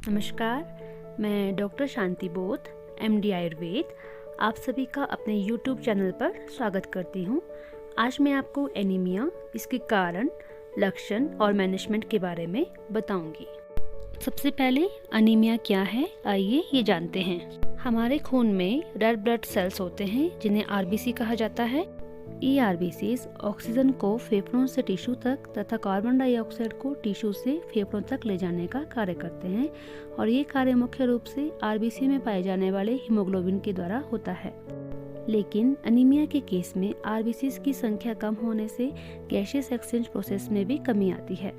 नमस्कार, मैं डॉक्टर शांति बोध, MD आयुर्वेद, आप सभी का अपने YouTube चैनल पर स्वागत करती हूँ। आज मैं आपको एनीमिया, इसके कारण, लक्षण और मैनेजमेंट के बारे में बताऊंगी। सबसे पहले अनीमिया क्या है, आइए ये जानते हैं। हमारे खून में रेड ब्लड सेल्स होते हैं जिन्हें RBC कहा जाता है। ये RBCs ऑक्सीजन को फेफड़ों से टिश्यू तक तथा कार्बन डाइऑक्साइड को टिश्यू से फेफड़ों तक ले जाने का कार्य करते हैं और ये कार्य मुख्य रूप से RBC में पाए जाने वाले हीमोग्लोबिन के द्वारा होता है। लेकिन अनीमिया के केस में RBCs की संख्या कम होने से गैसियस एक्सचेंज प्रोसेस में भी कमी आती है।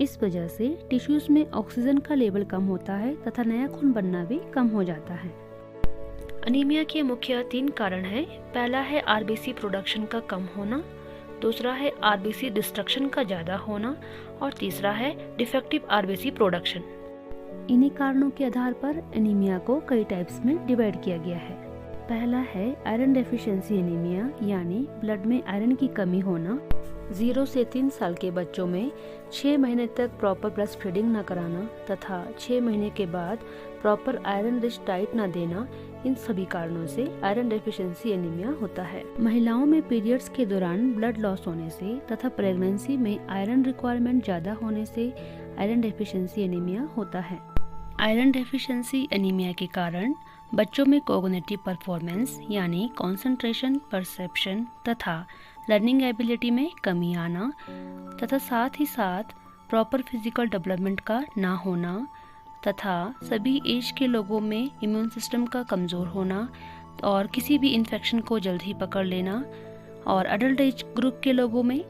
इस वजह से टिश्यूज में ऑक्सीजन का लेवल कम होता है तथा नया खून बनना भी कम हो जाता है। अनीमिया के मुख्य 3 कारण हैं। पहला है RBC प्रोडक्शन का कम होना, दूसरा है RBC डिस्ट्रक्शन का ज़्यादा होना और तीसरा है डिफेक्टिव RBC प्रोडक्शन। इन्हीं कारणों के आधार पर एनीमिया को कई टाइप्स में डिवाइड किया गया है। पहला है आयरन डेफिशिएंसी एनीमिया, यानी ब्लड में आयरन की कमी होना। 0 से 3 साल के बच्चों में 6 महीने तक प्रॉपर ब्रेस्ट फीडिंग न कराना तथा 6 महीने के बाद प्रॉपर आयरन रिच डाइट न देना, इन सभी कारणों से आयरन डेफिशिएंसी एनीमिया होता है। महिलाओं में पीरियड्स के दौरान ब्लड लॉस होने से तथा प्रेगनेंसी में आयरन रिक्वायरमेंट ज़्यादा होने से आयरन डेफिशिएंसी एनीमिया होता है। आयरन डेफिशिएंसी एनीमिया के कारण बच्चों में कोग्निटिव परफॉर्मेंस यानी कंसंट्रेशन, परसेप्शन तथा लर्निंग एबिलिटी में कमी आना तथा साथ ही साथ प्रॉपर फिजिकल डेवलपमेंट का ना होना तथा सभी एज के लोगों में इम्यून सिस्टम का कमज़ोर होना और किसी भी इन्फेक्शन को जल्द ही पकड़ लेना और अडल्ट एज ग्रुप के लोगों में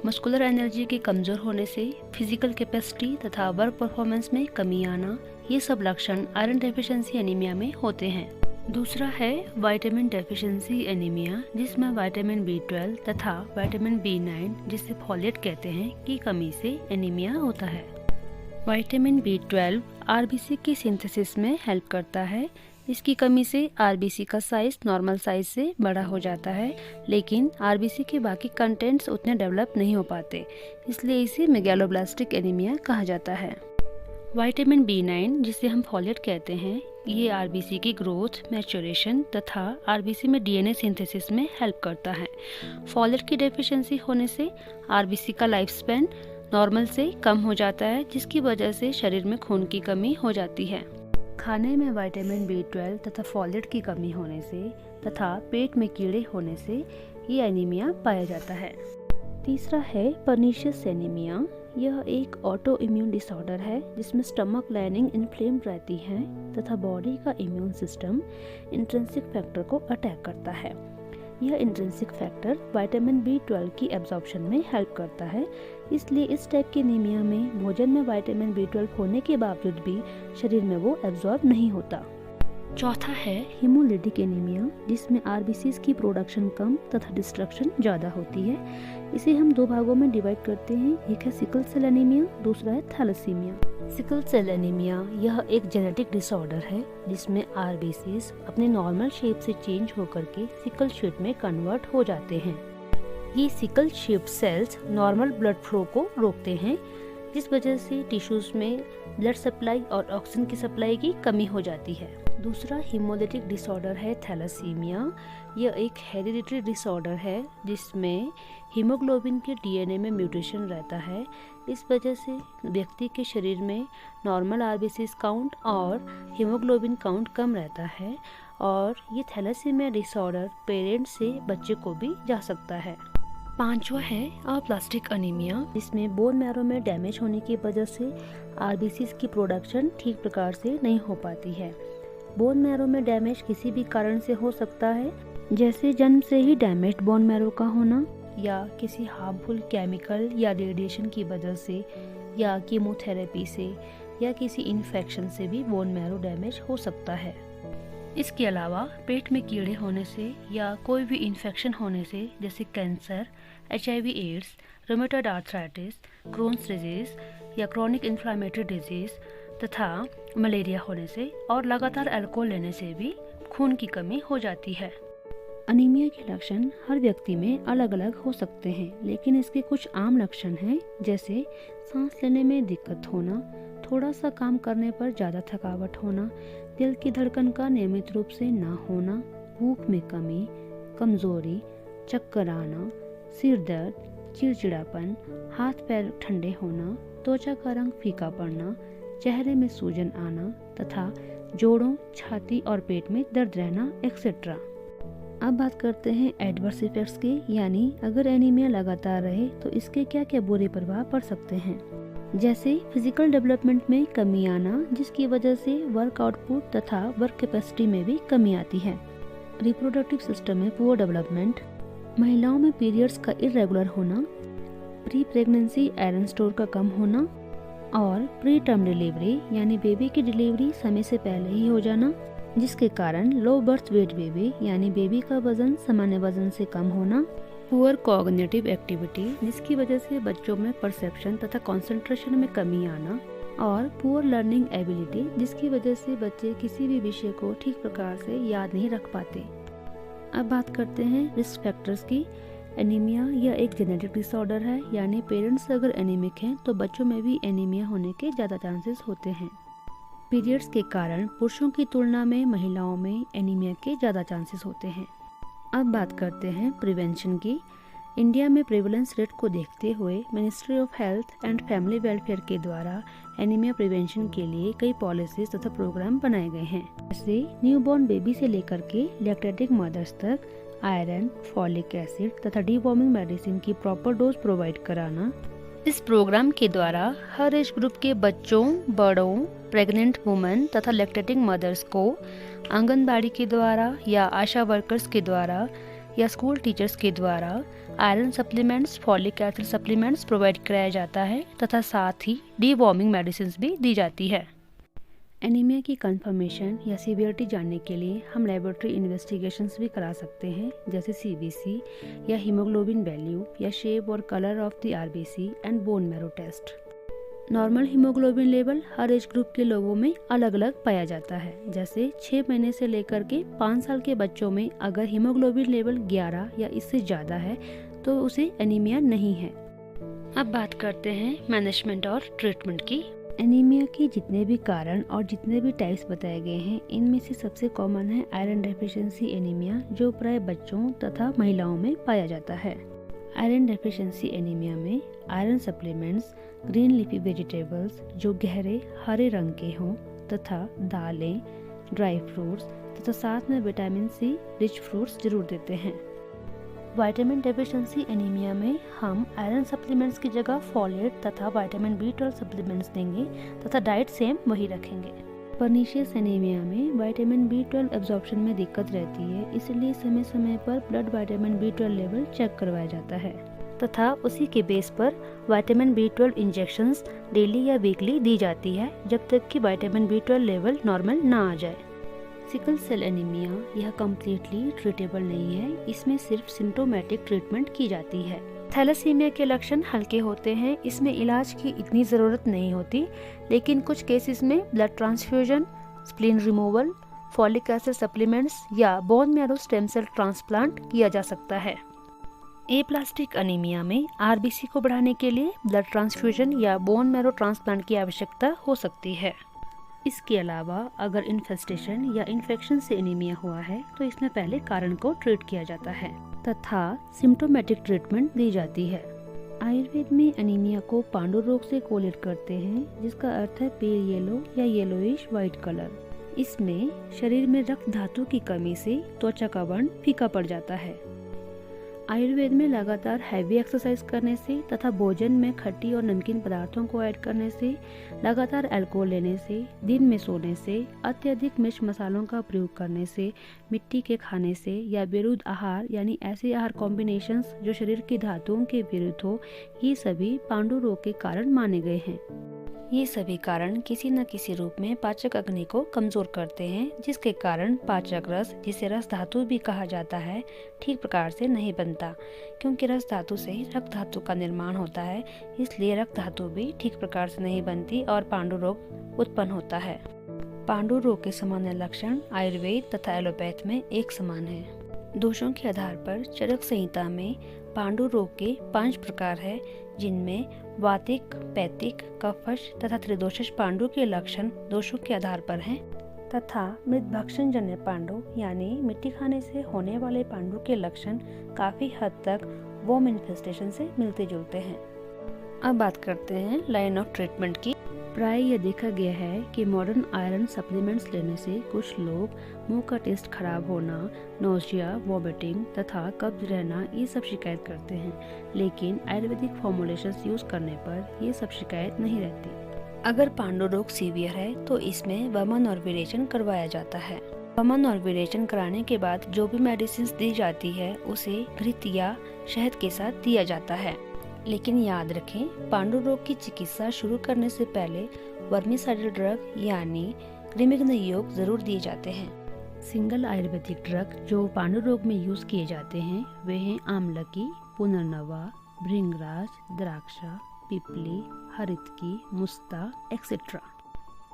मस्कुलर एनर्जी के कमज़ोर होने से फिजिकल कैपेसिटी तथा वर्क परफॉर्मेंस में कमी आना, ये सब लक्षण आयरन डेफिशिएंसी एनीमिया में होते हैं। दूसरा है विटामिन डेफिशिएंसी एनीमिया, जिसमें विटामिन B12 तथा विटामिन B9, जिसे फॉलेट कहते हैं, की कमी से एनीमिया होता है। विटामिन B12 RBC की सिंथेसिस में हेल्प करता है। इसकी कमी से RBC का साइज नॉर्मल साइज से बड़ा हो जाता है, लेकिन RBC के बाकी कंटेंट्स उतने डेवलप नहीं हो पाते, इसलिए इसे मेगालोब्लास्टिक एनीमिया कहा जाता है। विटामिन B9, जिसे हम फॉलेट कहते हैं, ये RBC की ग्रोथ, मैच्योरेशन तथा RBC में DNA सिंथेसिस में हेल्प करता है। फॉलेट की डेफिशिएंसी होने से RBC का लाइफ स्पैन नॉर्मल से कम हो जाता है, जिसकी वजह से शरीर में खून की कमी हो जाती है। खाने में विटामिन B12 तथा फॉलेट की कमी होने से तथा पेट में कीड़े होने से ये एनीमिया पाया जाता है। तीसरा है पर्नीशियस एनीमिया। यह एक ऑटो इम्यून डिसऑर्डर है जिसमें स्टमक लाइनिंग इन्फ्लेम्ड रहती है तथा बॉडी का इम्यून सिस्टम इंट्रिंसिक फैक्टर को अटैक करता है। यह इंट्रिंसिक फैक्टर विटामिन B12 की एब्जॉर्प्शन में हेल्प करता है, इसलिए इस टाइप की एनीमिया में भोजन में विटामिन B12 होने के बावजूद भी शरीर में वो एब्जॉर्ब नहीं होता। चौथा है हीमोलिटिक एनीमिया, जिसमें RBCs की प्रोडक्शन कम तथा डिस्ट्रक्शन ज़्यादा होती है। इसे हम 2 भागों में डिवाइड करते हैं, एक है सिकल सेल एनीमिया, दूसरा है थैलेसीमिया। सिकल सेल एनीमिया यह एक जेनेटिक डिसऑर्डर है जिसमें RBCs अपने नॉर्मल शेप से चेंज होकर के सिकल शेप में कन्वर्ट हो जाते हैं। ये sickle shape cells normal blood flow को रोकते हैं, जिस वजह से टिश्यूज में ब्लड सप्लाई और ऑक्सीजन की सप्लाई की कमी हो जाती है। दूसरा हीमोलिटिक डिसऑर्डर है थैलेसीमिया। यह एक हेरिडिटरी डिसऑर्डर है जिसमें हीमोग्लोबिन के DNA में म्यूटेशन रहता है। इस वजह से व्यक्ति के शरीर में नॉर्मल RBCs काउंट और हीमोग्लोबिन काउंट कम रहता है और ये थैलेसीमिया डिसऑर्डर पेरेंट्स से बच्चे को भी जा सकता है। पांचवा है अप्लास्टिक एनीमिया, जिसमें बोन मैरो में डैमेज होने की वजह से RBCs की प्रोडक्शन ठीक प्रकार से नहीं हो पाती है। बोन मैरो में डैमेज किसी भी कारण से हो सकता है, जैसे जन्म से ही डैमेज्ड बोन मैरो का होना या किसी हार्मफुल केमिकल या रेडिएशन की वजह से या कीमोथेरेपी से या किसी इन्फेक्शन से भी बोन मैरो डैमेज हो सकता है। इसके अलावा पेट में कीड़े होने से या कोई भी इन्फेक्शन होने से, जैसे cancer, HIV AIDS, rheumatoid arthritis, Crohn's disease या क्रोनिक इन्फ्लेमेटरी डिजीज तथा मलेरिया होने से और लगातार अल्कोहल लेने से भी खून की कमी हो जाती है। अनीमिया के लक्षण हर व्यक्ति में अलग अलग हो सकते हैं, लेकिन इसके कुछ आम लक्षण हैं, जैसे सांस लेने में दिक्कत होना, थोड़ा सा काम करने पर ज़्यादा थकावट होना, दिल की धड़कन का नियमित रूप से ना होना, भूख में कमी, कमज़ोरी, चक्कर आना, सिर दर्द, चिड़चिड़ापन, हाथ पैर ठंडे होना, त्वचा का रंग फीका पड़ना, चेहरे में सूजन आना तथा जोड़ों, छाती और पेट में दर्द रहना एक्सेट्रा। अब बात करते हैं एडवर्स इफेक्ट्स की, यानी अगर एनीमिया लगातार रहे तो इसके क्या क्या बुरे प्रभाव पड़ सकते हैं। जैसे फिजिकल डेवलपमेंट में कमी आना, जिसकी वजह से वर्क आउटपुट तथा वर्क कैपेसिटी में भी कमी आती है। रिप्रोडक्टिव सिस्टम में पुअर डेवलपमेंट, महिलाओं में पीरियड्स का इरेगुलर होना, प्री प्रेगनेंसी आयरन स्टोर का कम होना और प्री टर्म डिलीवरी यानी बेबी की डिलीवरी समय से पहले ही हो जाना, जिसके कारण लो बर्थ वेट बेबी यानी बेबी का वजन सामान्य वजन से कम होना, पुअर कॉग्निटिव एक्टिविटी, जिसकी वजह से बच्चों में परसेप्शन तथा कंसंट्रेशन में कमी आना, और पुअर लर्निंग एबिलिटी, जिसकी वजह से बच्चे किसी भी विषय को ठीक प्रकार से याद नहीं रख पाते। अब बात करते हैं रिस्क फैक्टर्स की। एनीमिया यह एक जेनेटिक डिसऑर्डर है, यानी पेरेंट्स अगर एनीमिक हैं तो बच्चों में भी एनीमिया होने के ज़्यादा चांसेस होते हैं। पीरियड्स के कारण पुरुषों की तुलना में महिलाओं में एनीमिया के ज़्यादा चांसेस होते हैं। अब बात करते हैं प्रिवेंशन की। इंडिया में प्रेवलेंस रेट को देखते हुए ministry of health and family welfare के द्वारा एनीमिया प्रिवेंशन के लिए कई पॉलिसीज तथा प्रोग्राम बनाए गए हैं। जैसे न्यूबॉर्न बेबी से लेकर के लैक्टेटिंग मदर्स तक आयरन, फॉलिक एसिड तथा डीवॉर्मिंग मेडिसिन की प्रॉपर डोज प्रोवाइड कराना। इस प्रोग्राम के द्वारा हर एज ग्रुप के बच्चों, बड़ों, प्रेग्नेंट वुमेन तथा लैक्टेटिंग मदर्स को आंगनबाड़ी के द्वारा या आशा वर्कर्स के द्वारा या स्कूल टीचर्स के द्वारा iron supplements, folic acid supplements provide कराया जाता है तथा साथ ही डीवॉर्मिंग मेडिसिन भी दी जाती है। एनीमिया की कंफर्मेशन या सीवियरिटी जानने के लिए हम लेबोरेटरी इन्वेस्टिगेशंस भी करा सकते हैं, जैसे सीबीसी या हीमोग्लोबिन वैल्यू या शेप और colour of the RBC and bone marrow test. Normal haemoglobin level हर एज ग्रुप के लोगों में अलग अलग पाया जाता है। जैसे 6 महीने से लेकर के 5 साल के बच्चों में अगर हीमोग्लोबिन लेवल 11 या इससे ज़्यादा है तो उसे एनीमिया नहीं है। अब बात करते हैं मैनेजमेंट और ट्रीटमेंट की। एनीमिया के जितने भी कारण और जितने भी टाइप्स बताए गए हैं, इनमें से सबसे कॉमन है आयरन डेफिशिएंसी एनीमिया, जो प्राय बच्चों तथा महिलाओं में पाया जाता है। आयरन डेफिशिएंसी एनीमिया में iron supplements, green leafy vegetables जो गहरे हरे रंग के हों तथा दालें, ड्राई फ्रूट्स तथा साथ में विटामिन सी रिच फ्रूट्स जरूर देते हैं। विटामिन डेफिशिएंसी एनीमिया में हम आयरन सप्लीमेंट्स की जगह फॉलेट तथा विटामिन B12 सप्लीमेंट्स देंगे तथा डाइट सेम वही रखेंगे। पर्नीशियस एनीमिया में विटामिन B12 एब्जॉर्प्शन में दिक्कत रहती है, इसलिए समय समय पर blood vitamin B12 level check करवाया जाता है तथा उसी के बेस पर विटामिन B12 इंजेक्शंस डेली या वीकली दी जाती है, जब तक कि विटामिन B12 लेवल नॉर्मल ना आ जाए। सिकल सेल एनीमिया यह कम्प्लीटली ट्रीटेबल नहीं है, इसमें सिर्फ सिम्टोमेटिक ट्रीटमेंट की जाती है। थैलेसीमिया के लक्षण हल्के होते हैं, इसमें इलाज की इतनी ज़रूरत नहीं होती, लेकिन कुछ केसेस में blood transfusion, spleen removal, folic acid supplements या bone marrow stem cell transplant किया जा सकता है। एप्लास्टिक एनीमिया में आरबीसी को बढ़ाने के लिए ब्लड ट्रांसफ्यूजन या बोन मैरो ट्रांसप्लांट की आवश्यकता हो सकती है। इसके अलावा अगर इन्फेस्टेशन या इन्फेक्शन से एनीमिया हुआ है तो इसमें पहले कारण को ट्रीट किया जाता है तथा सिम्टोमेटिक ट्रीटमेंट दी जाती है। आयुर्वेद में एनीमिया को पांडु रोग से कोलेट करते हैं, जिसका अर्थ है पेल येलो या येलोइश व्हाइट कलर। इसमें शरीर में रक्त धातु की कमी से त्वचा का वर्ण फीका पड़ जाता है। आयुर्वेद में लगातार हैवी एक्सरसाइज करने से तथा भोजन में खट्टी और नमकीन पदार्थों को ऐड करने से, लगातार अल्कोहल लेने से, दिन में सोने से, अत्यधिक मिर्च मसालों का प्रयोग करने से, मिट्टी के खाने से या विरुद्ध आहार यानी ऐसे आहार कॉम्बिनेशंस जो शरीर की धातुओं के विरुद्ध हो, ये सभी पांडु रोग के कारण माने गए हैं। ये सभी कारण किसी न किसी रूप में पाचक अग्नि को कमजोर करते हैं, जिसके कारण पाचक रस, जिसे रस धातु भी कहा जाता है, ठीक प्रकार से नहीं बनता। क्योंकि रस धातु से ही रक्त धातु का निर्माण होता है, इसलिए रक्त धातु भी ठीक प्रकार से नहीं बनती और पांडु रोग उत्पन्न होता है। पांडु रोग के सामान्य लक्षण आयुर्वेद तथा एलोपैथ में एक समान है। दोषों के आधार पर चरक संहिता में पांडु रोग के 5 प्रकार है, जिनमें वातिक, पैतिक, कफश तथा त्रिदोषज पांडु के लक्षण दोषों के आधार पर हैं तथा मृत भक्षण जन्य पांडु यानी मिट्टी खाने से होने वाले पांडु के लक्षण काफी हद तक वॉर्म इन्फेस्टेशन से मिलते जुलते हैं। अब बात करते हैं लाइन ऑफ ट्रीटमेंट की। प्राय यह देखा गया है कि मॉडर्न आयरन सप्लीमेंट्स लेने से कुछ लोग मुंह का टेस्ट खराब होना, नोजिया, वॉमिटिंग तथा कब्ज रहना ये सब शिकायत करते हैं, लेकिन आयुर्वेदिक फॉर्मुलेशंस यूज करने पर ये सब शिकायत नहीं रहती। अगर पांडु रोग सीवियर है तो इसमें वमन और वीरेचन करवाया जाता है। वमन और वीरेचन कराने के बाद जो भी मेडिसिन दी जाती है उसे घृत या शहद के साथ दिया जाता है। लेकिन याद रखें, पांडु रोग की चिकित्सा शुरू करने से पहले वर्मीसाइडल ड्रग यानी कृमिघ्न योग जरूर दिए जाते हैं। सिंगल आयुर्वेदिक ड्रग जो पांडु रोग में यूज किए जाते हैं वे हैं आमलकी, पुनर्नवा, भृंगराज, द्राक्षा, पिपली, हरितकी, मुस्ता एक्सेट्रा।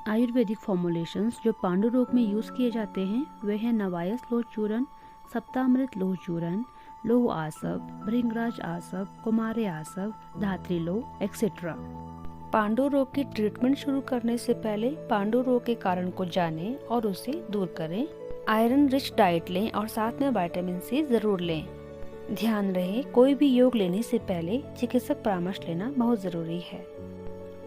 आयुर्वेदिक फॉर्मुलेशंस जो पांडु रोग में यूज किए जाते हैं वे हैं नवायस लोह चूर्ण, सप्तामृत लोह चूर्ण, लोह आसव, भृंगराज आसव, कुमारे आसव, धात्री लोह एक्सेट्रा। पांडु रोग की ट्रीटमेंट शुरू करने से पहले पांडु रोग के कारण को जानें और उसे दूर करें। आयरन रिच डाइट लें और साथ में विटामिन सी जरूर लें। ध्यान रहे, कोई भी योग लेने से पहले चिकित्सक परामर्श लेना बहुत जरूरी है।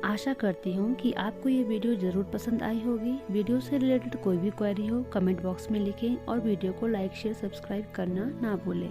आशा करती हूँ कि आपको ये वीडियो जरूर पसंद आई होगी। वीडियो से रिलेटेड कोई भी क्वेरी हो कमेंट बॉक्स में लिखें और वीडियो को लाइक, शेयर, सब्सक्राइब करना ना भूलें।